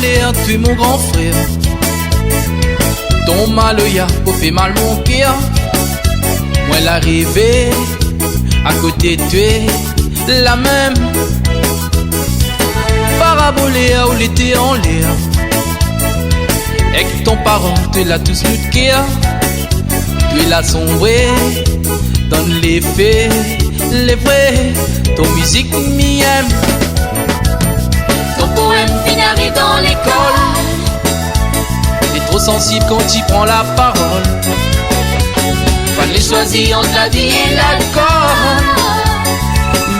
Parabolé, tu es mon grand frère. Ton mal y'a pour faire mal mon cœur. Moi l'arrivée à côté de toi, la même. Parabolé, où l'été en l'air. Avec ton parent, tu es là tous nous de cœur. Tu es là sombré, donne les faits, les vrais. Ton musique m'y aime. Ton poème finari dans l'école. T'es trop sensible quand tu prends la parole. Fallait choisir entre la vie et l'alcool.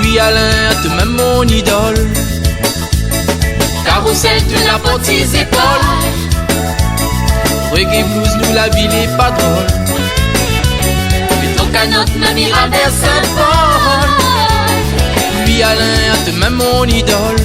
Oui Alain, tu m'aimes mon idole. Carousel, tu l'as pour tes épaules. Reggae blues, nous la ville est pas drôle. Et ton canotte me mira vers Saint-Paul. Oui Alain, tu m'aimes mon idole.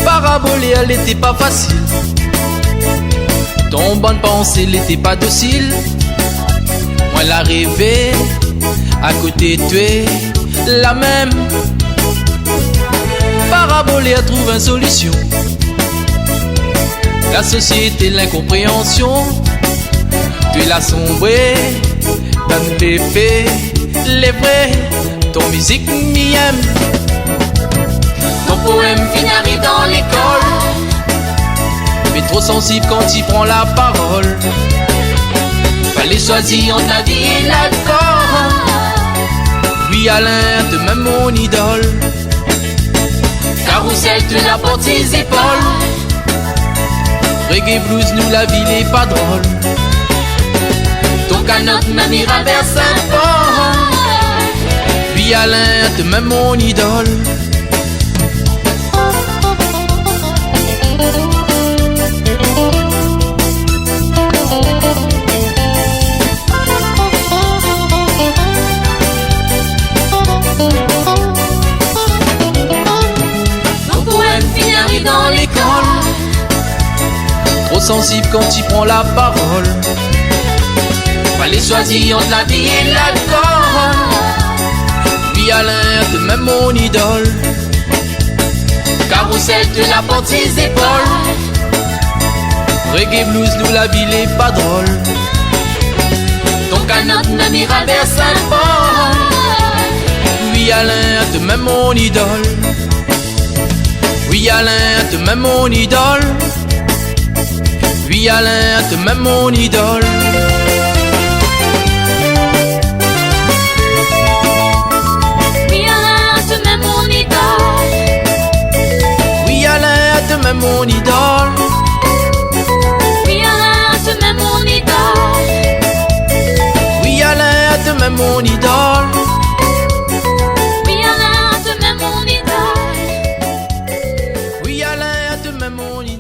Parabolé, elle était pas facile. Ton bonne pensée, elle était pas docile. Moi la rêvé, à côté de toi, la même. Parabolé, elle trouve une solution. La société, l'incompréhension. Tu es la sombrée, donne les faits, les vrais. Ton musique m'y aime. Ton poème finari dans l'école. Mais trop sensible quand tu prends la parole. Fallait choisir entre la vie et l'alcool. Oui Alain, tu m'aimes mon idole. Carousel, tu l'as pour tes épaules. Reggae blues, nous la ville est pas drôle. Ton canotte me mira vers Saint-Paul. Oui Alain, tu m'aimes mon idole. Ton poème finari dans l'école. Trop sensible quand tu prends la parole. Fallait choisir entre la vie et l'alcool. Oui Alain, tu m'aimes mon idole. Carousel, tu l'as pour tes épaules. Reggae blues, nous la ville est pas drôle. Ton canotte me mira vers Saint-Paul. Oui Alain, tu m'aimes mon idole. Oui Alain, tu m'aimes mon idole. Oui Alain, tu m'aimes mon idole. Oui Alain, tu m'aimes mon idole. Oui Alain, tu m'aimes mon idole. Oui Alain, tu m'aimes mon idole. Oui Alain, tu m'aimes mon idole. Oui Alain, tu m'aimes mon idole. Oui Alain, tu m'aimes mon idole.